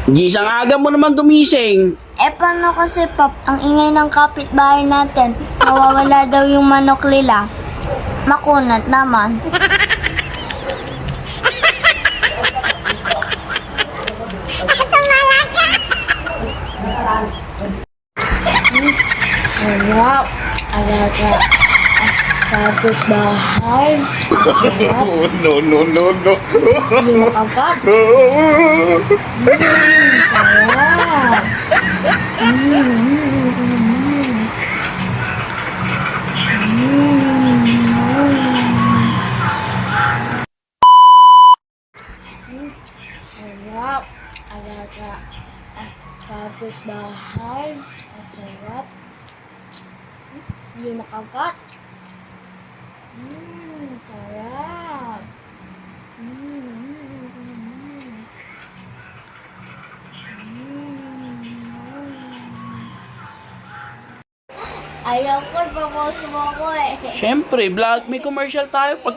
Gisang aga mo naman gumising. Paano kasi, Pop, ang ingay ng kapitbahay natin. Nawawala daw yung manok nila. Makunat naman. Harap, alaga. Tapos bahay. No, no, no, no. Yung agap. Harap, alaga. Tapos bahay. Ang sarap. Hindi makagat. Sarap. Ayaw ko, papos mo ko eh. Siyempre, vlog, may commercial tayo. Pag